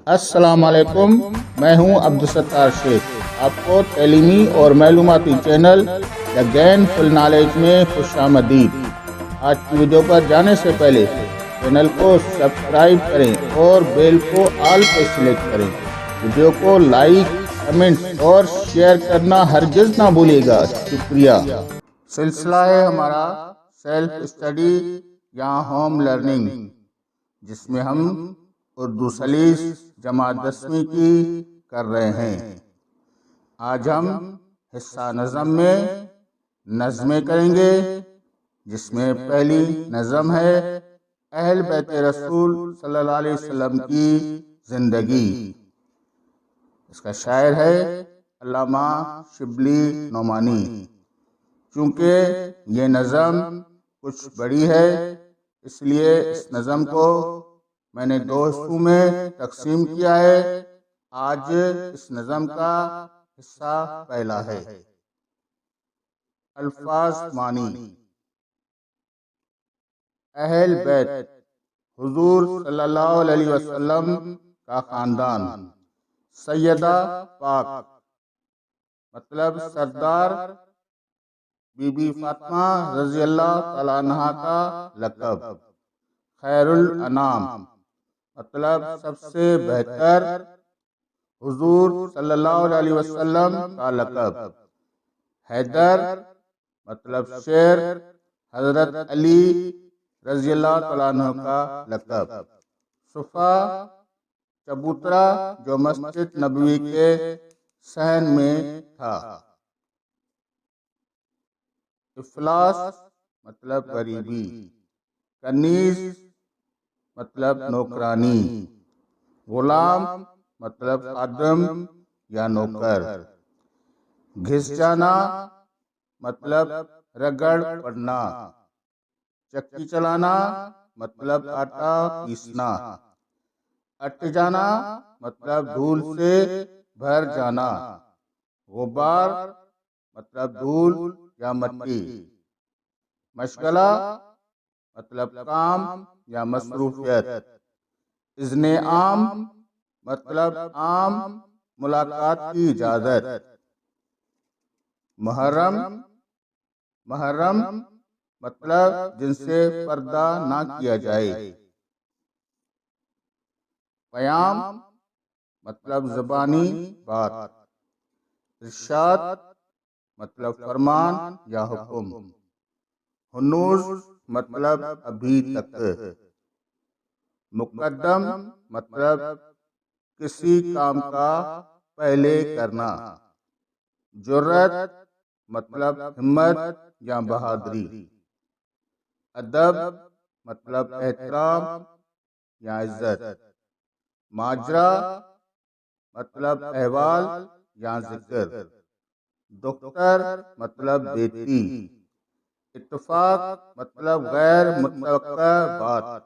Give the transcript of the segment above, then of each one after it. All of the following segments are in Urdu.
السلام علیکم، میں ہوں عبدالستار شیخ۔ آپ کو تعلیمی اور معلوماتی چینل دا گین فل نالج میں خوش آمدید۔ آج کی ویڈیو پر جانے سے پہلے چینل کو سبسکرائب کریں اور بیل کو آل پہ سلیکٹ کریں۔ ویڈیو کو لائک، کمنٹ اور شیئر کرنا ہرگز نہ بھولیے گا۔ شکریہ۔ سلسلہ ہے ہمارا سیلف اسٹڈی یا ہوم لرننگ، جس میں ہم اردو سلیس جماعت 10ویں کی کر رہے ہیں۔ آج ہم حصہ نظم میں نظمیں کریں گے، جس میں پہلی نظم ہے اہل بیت رسول صلی اللہ علیہ وسلم کی زندگی۔ اس کا شاعر ہے علامہ شبلی نعمانی۔ چونکہ یہ نظم کچھ بڑی ہے، اس لیے اس نظم کو میں نے 2 حصوں میں تقسیم کیا ہے۔ آج اس نظم کا حصہ پہلا ہے۔ الفاظ معنی۔ اہل بیت حضور صلی اللہ علیہ وسلم کا خاندان۔ سیدہ پاک مطلب سردار بی بی فاطمہ رضی اللہ تعالیٰ عنہا کا لقب۔ خیر الانام مطلب سب سے بہتر حضور صلی اللہ علیہ وسلم کا لقب۔ حیدر مطلب شیر حضرت علی رضی اللہ تعالیٰ عنہ کا لقب۔ صفا چبوترا جو مسجد نبوی کے صحن میں تھا۔ افلاس مطلب غریبی۔ کنیز مطلب نوکرانی۔ غلام مطلب خادم یا نوکر۔ گھس جانا مطلب رگڑ پڑنا۔ چکی چلانا مطلب آٹا پیسنا۔ اٹ جانا مطلب دھول سے بھر جانا۔ غبار مطلب دھول یا مٹی۔ مشغلہ مطلب کام یا مصروفیت۔ اذن عام مطلب عام ملاقات کی اجازت۔ محرم مطلب جن سے پردہ نہ کیا جائے۔ پیام مطلب زبانی بات۔ ارشاد مطلب فرمان یا حکم۔ ہنوز مطلب ابھی تک۔ مقدم مطلب کسی کام کا پہلے کرنا۔ جرأت مطلب ہمت یا بہادری۔ ادب مطلب احترام یا عزت۔ ماجرا مطلب احوال یا ذکر۔ دختر مطلب بیٹی۔ اتفاق مطلب غیر متوقع بات۔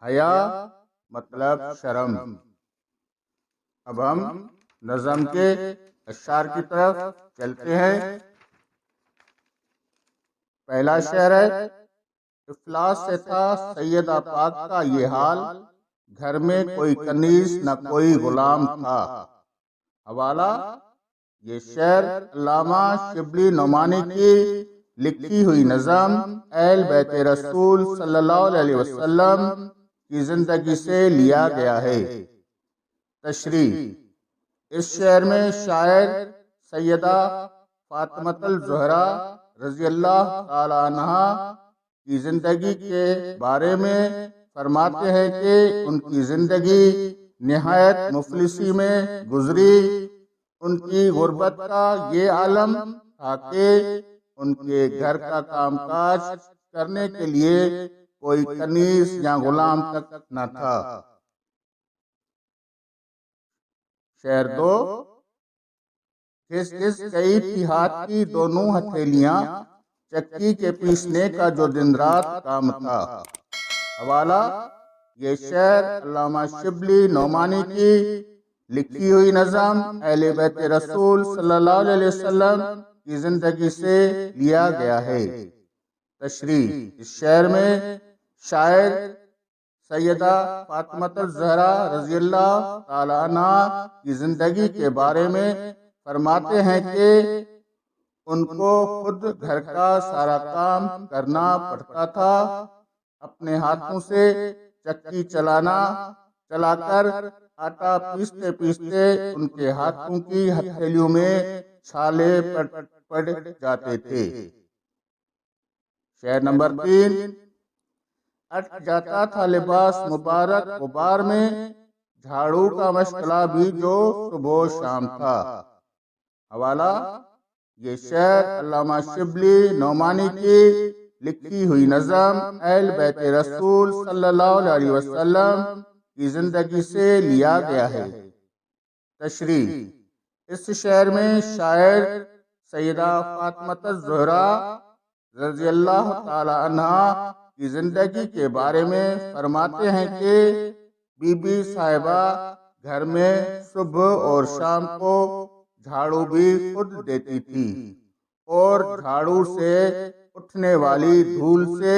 حیا مطلب شرم۔ اب ہم نظم کے اشعار کی طرف چلتے ہیں۔ پہلا شعر ہے افلاس سے تھا سیدہ پاک کا یہ حال، گھر میں کوئی کنیز نہ کوئی غلام تھا۔ حوالہ یہ شعر علامہ شبلی نعمانی کی لکھی ہوئی نظم اہل بیت رسول صلی اللہ علیہ وسلم کی زندگی سے لیا گیا ہے۔ تشریح۔ اس شعر میں شاعر سیدہ فاطمہ الزہرا رضی اللہ تعالی عنہا کی زندگی کے بارے میں فرماتے ہیں کہ ان کی زندگی نہایت مفلسی میں گزری۔ ان کی غربت کا یہ عالم تھا کہ ان کے گھر کا کام کاج کرنے کے لیے کوئی کنیز یا غلام تک نہ تھا۔ شعر 2 گھس گھس گئی تھی ہاتھ کی دونوں ہتھیلیاں، چکی کے پیسنے کا جو دن رات کام تھا۔ حوالہ یہ شعر علامہ شبلی نعمانی کی لکھی ہوئی نظم اہل بیت رسول صلی اللہ علیہ وسلم کی زندگی سے لیا گیا ہے۔ تشریح۔ اس شعر میں شاعر سیدہ فاطمہ الزہرا رضی اللہ تعالی عنہ کی زندگی کے بارے میں فرماتے ہیں کہ ان کو خود گھر کا سارا کام کرنا پڑتا تھا، اپنے ہاتھوں سے چکی چلا کر آٹا پیستے پیستے ان کے ہاتھوں کی ہتھیلیوں میں چھالے پڑ جاتے تھے۔ شعر نمبر 3، اٹک جاتا تھا لباس مبارک غبار میں، جھاڑو کا مشغلہ بھی جو صبح و شام تھا۔ حوالہ، یہ شعر علامہ شبلی نعمانی کی لکھی ہوئی نظم اہل بیت رسول صلی اللہ علیہ وسلم کی زندگی سے لیا گیا ہے۔ تشریح، اس شعر میں شاعر سیدہ فاطمہ الزہرا رضی اللہ تعالی عنہ کی زندگی کے بارے میں فرماتے ہیں کہ بی بی صاحبہ گھر میں صبح اور شام کو جھاڑو بھی خود دیتی تھی، اور جھاڑو سے اٹھنے والی دھول سے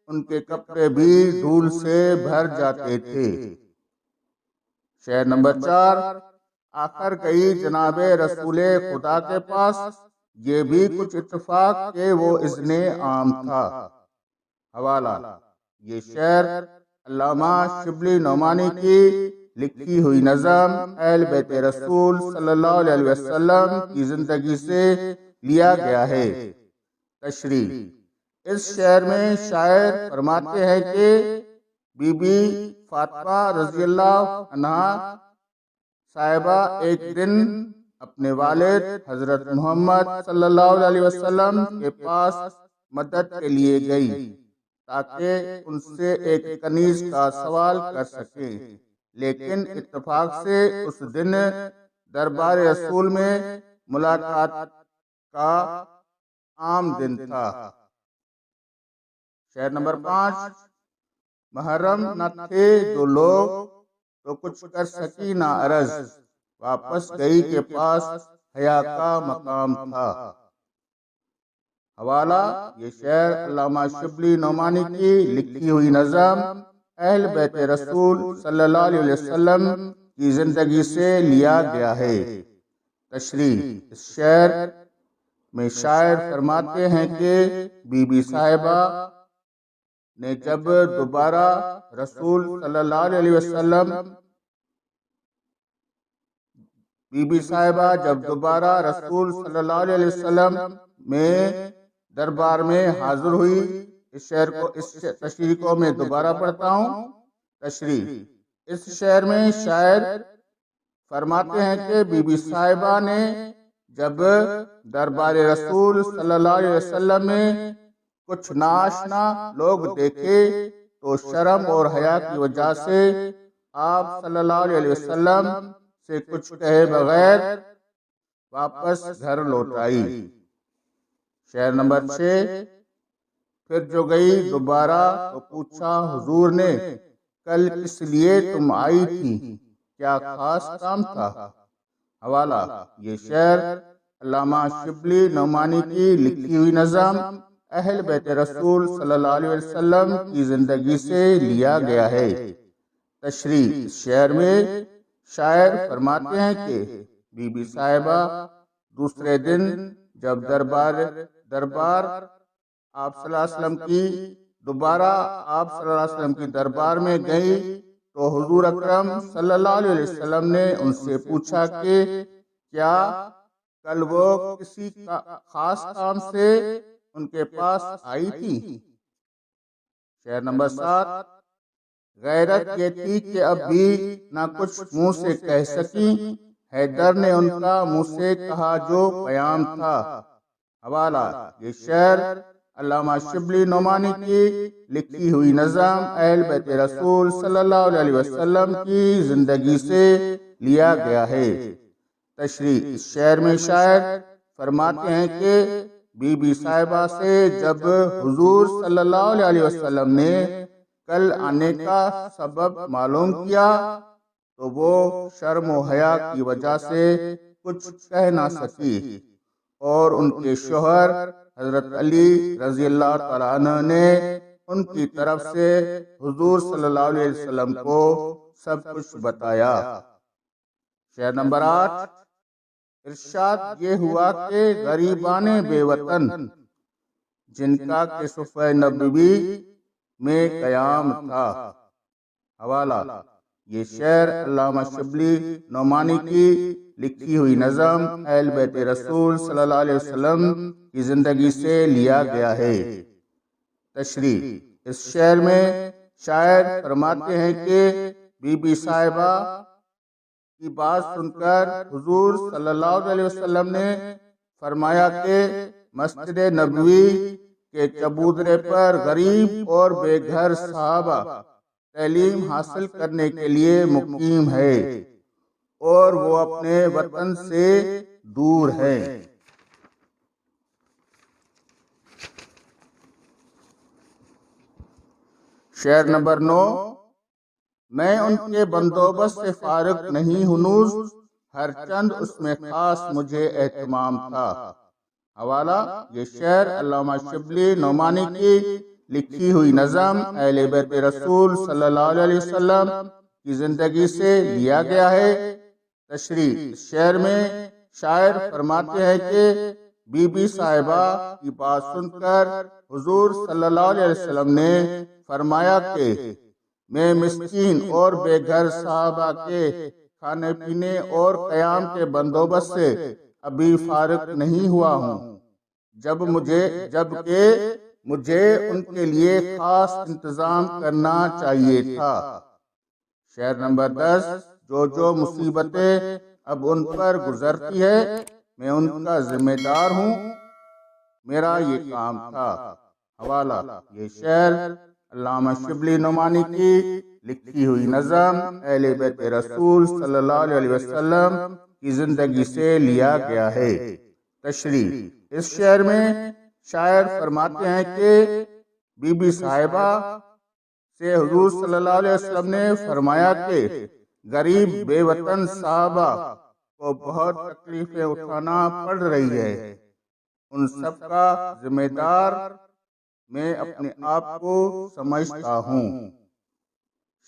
ان کے کپڑے بھی دھول سے بھر جاتے تھے۔ شعر نمبر 4، آخر گئی جناب رسول خدا کے پاس، یہ بھی کچھ اتفاق کہ وہ اذن عام تھا۔ حوالہ، یہ شعر علامہ شبلی نعمانی کی لکھی ہوئی نظم اہل بیت رسول صلی اللہ علیہ وسلم کی زندگی سے لیا گیا ہے۔ تشریح، اس شعر میں شاعر فرماتے ہیں کہ بی بی فاطمہ رضی اللہ عنہا صاحبہ ایک دن اپنے والد حضرت محمد صلی اللہ علیہ وسلم کے پاس مدد کے لیے گئی تاکہ ان سے ایک کنیز کا سوال کر سکیں، لیکن اتفاق سے اس دن دربار رسول میں ملاقات کا عام دن تھا۔ شعر نمبر 5، محرم نہ تھے جو لوگ تو کچھ کر سکی نہ عرض، واپس گئی کے پاس حیا کا مقام تھا۔ حوالہ، یہ شعر علامہ شبلی نعمانی کی لکھی ہوئی نظم اہل بیت رسول صلی اللہ علیہ وسلم کی زندگی سے لیا گیا ہے۔ تشریح، اس شعر میں شاعر فرماتے ہیں کہ بی بی صاحبہ نے جب دوبارہ رسول صلی اللہ علیہ وسلم میں دربار میں حاضر ہوئی۔ اس تشریح کو میں دوبارہ پڑھتا ہوں۔ تشریح، اس شعر میں شاعر فرماتے ہیں کہ بی بی صاحبہ نے جب دربار رسول صلی اللہ علیہ وسلم میں کچھ ناآشنا لوگ دیکھے تو شرم اور حیا کی وجہ سے آپ صلی اللہ علیہ وسلم سے کچھ کہے بغیر واپس گھر لوٹ آئی۔ شعر نمبر 6، پھر جو گئی دوبارہ تو پوچھا حضور نے، کل کس لیے تم آئی تھی، کیا خاص کام تھا؟ حوالہ، یہ شعر علامہ شبلی نعمانی کی لکھی ہوئی نظم اہل بیت رسول صلی اللہ علیہ وسلم کی زندگی سے لیا گیا ہے۔ تشریح، اس شعر میں شاعر فرماتے ہیں کہ بی بی صاحبہ دوسرے دن جب دربار آپ صلی اللہ علیہ وسلم کی دربار میں گئی تو حضور اکرم صلی اللہ علیہ وسلم نے ان سے پوچھا کہ کیا کل وہ کسی خاص کام سے ان کے پاس آئی تھی؟ شعر نمبر 7، غیرت یہ تھی کہ اب بھی نہ کچھ منہ سے کہہ سکی، حیدر نے ان کا منہ سے کہا جو پیام تھا۔ حوالہ، یہ شعر علامہ شبلی نعمانی کی لکھی ہوئی نظم اہل بیت رسول صلی اللہ علیہ وسلم کی زندگی سے لیا گیا ہے۔ تشریح، اس شعر میں شاعر فرماتے ہیں کہ بی بی صاحبہ سے جب حضور صلی اللہ علیہ وسلم نے کل آنے کا سبب معلوم کیا تو وہ شرم و حیا کی وجہ سے کچھ کہہ نہ سکی، اور ان کے شوہر حضرت علی رضی اللہ تعالیٰ عنہ نے ان کی طرف سے حضور صلی اللہ علیہ وسلم کو سب کچھ بتایا۔ شعر نمبر 8، ارشاد یہ ہوا کہ غریبان بے وطن جن کا کہ صفحہ نبوی میں قیام تھا۔ حوالہ، یہ شعر علامہ شبلی نعمانی کی لکھی ہوئی نظم اہل بیت رسول صلی اللہ علیہ وسلم کی زندگی سے لیا گیا ہے۔ تشریح، اس شعر میں شاعر فرماتے ہیں کہ بی بی صاحبہ کی بات سن کر حضور صلی اللہ علیہ وسلم نے فرمایا کہ مسجد نبوی کے چبودرے پر غریب اور بے گھر صحابہ تعلیم حاصل کرنے کے لیے مقیم ہے اور وہ اپنے وطن سے دور ہیں۔ شعر نمبر 9، میں ان کے بندوبست سے فارغ نہیں ہنوز، ہر چند اس میں خاص مجھے اہتمام تھا۔ حوالہ، یہ شعر علامہ شبلی نعمانی کی لکھی ہوئی نظم اہل بیت رسول صلی اللہ علیہ وسلم کی زندگی سے لیا گیا ہے۔ تشریح، اس شعر میں شاعر فرماتے ہیں کہ بی بی صاحبہ کی بات سن کر حضور صلی اللہ علیہ وسلم نے فرمایا کہ میں مسکین اور بے گھر صحابہ کے کھانے پینے اور قیام کے بندوبست سے ابھی فارغ نہیں ہوا ہوں، جبکہ مجھے ان کے لیے خاص انتظام کرنا چاہیے تھا۔ شعر نمبر 10، جو مصیبتیں اب ان پر گزرتی ہے میں ان کا ذمہ دار ہوں، میرا یہ کام تھا۔ حوالہ، یہ شعر علامہ شبلی نعمانی کی لکھی ہوئی نظم اہل بیت رسول صلی اللہ علیہ وسلم کی زندگی سے لیا گیا ہے۔ تشریح، اس شعر میں شاعر فرماتے ہیں کہ بی بی صاحبہ سے حضور صلی اللہ علیہ وسلم نے فرمایا کہ غریب بے وطن صحابہ کو بہت تکلیفیں اٹھانا پڑ رہی ہے، ان سب کا ذمہ دار میں اپنے آپ کو سمجھتا ہوں۔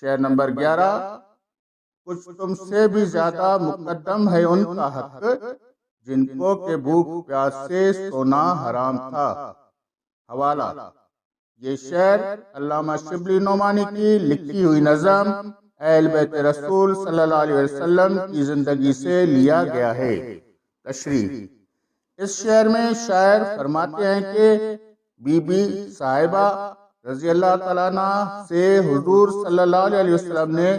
شعر نمبر 11، کچھ تم سے بھی زیادہ مقدم ہے ان کا حق جن کو کہ بھوک پیاس سے سونا حرام تھا۔ حوالہ، یہ شعر علامہ شبلی نعمانی کی لکھی ہوئی نظم اہل بیت رسول صلی اللہ علیہ وسلم کی زندگی سے لیا گیا ہے۔ تشریح، اس شعر میں شاعر فرماتے ہیں کہ بی بی صاحبہ رضی اللہ تعالیٰ عنہ سے حضور صلی اللہ علیہ وسلم نے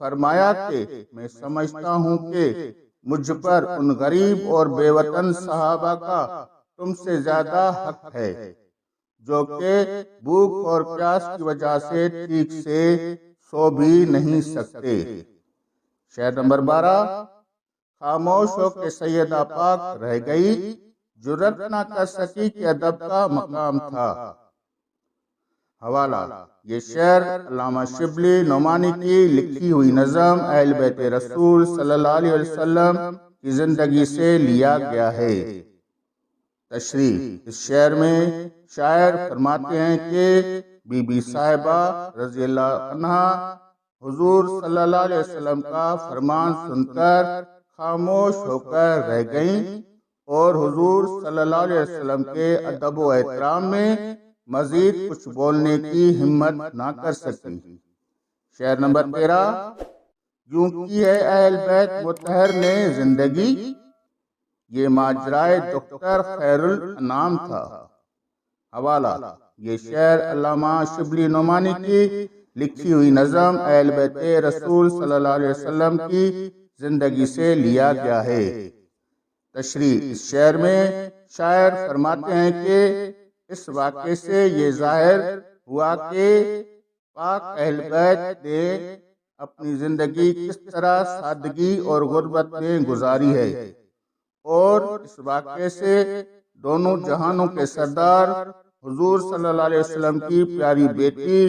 فرمایا کہ میں سمجھتا ہوں کہ مجھ پر ان غریب اور بے وطن صحابہ کا تم سے زیادہ حق ہے جو کہ بھوک اور پیاس کی وجہ سے ٹھیک سے سو بھی نہیں سکتے۔ شعر نمبر 12، خاموش ہو کے سیدہ پاک رہ گئی، جرأت نہ کر سکی کہ ادب کا مقام تھا۔ حوالہ، یہ شعر علامہ شبلی نعمانی کی لکھی ہوئی نظم اہل بیت رسول صلی اللہ علیہ وسلم کی زندگی سے لیا گیا ہے۔ تشریح، اس شعر میں شاعر فرماتے ہیں کہ بی بی صاحبہ رضی اللہ عنہا حضور صلی اللہ علیہ وسلم کا فرمان سن کر خاموش ہو کر رہ گئیں اور حضور صلی اللہ علیہ وسلم کے ادب و احترام میں مزید کچھ بولنے کی ہمت نہ کر سکی۔ شعر نمبر 13، یوں کی ہے اہل بیت مطہر نے زندگی، یہ ماجرائے دختر خیر الانام تھا۔ حوالہ، یہ شعر علامہ شبلی نعمانی کی لکھی ہوئی نظم اہل بیت رسول صلی اللہ علیہ وسلم کی زندگی سے لیا گیا ہے۔ تشریح، اس شعر میں شاعر فرماتے ہیں کہ اس واقعے سے یہ ظاہر ہوا کہ پاک اہل بیت نے اپنی زندگی کس طرح سادگی اور غربت میں گزاری ہے، اور اس واقعے سے دونوں جہانوں کے سردار حضور صلی اللہ علیہ وسلم کی پیاری بیٹی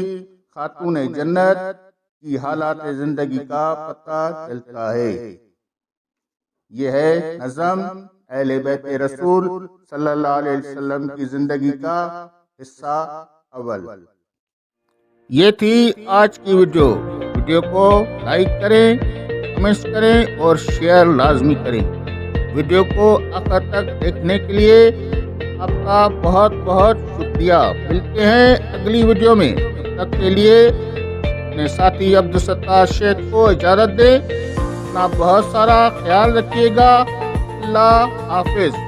خاتون جنت کی حالات زندگی کا پتہ چلتا ہے۔ یہ ہے نظم اہل بیت رسول صلی اللہ علیہ وسلم کی زندگی کا حصہ اول۔ یہ تھی آج کی ویڈیو کو لائک کریں، کمنٹس کریں اور شیئر لازمی کریں۔ ویڈیو کو آخر تک دیکھنے کے لیے آپ کا بہت بہت شکریہ۔ ملتے ہیں اگلی ویڈیو میں، تب تک کے لیے اپنے ساتھی عبدالستار شیخ کو اجازت دیں۔ اپنا بہت سارا خیال رکھیے گا۔ اللہ حافظ۔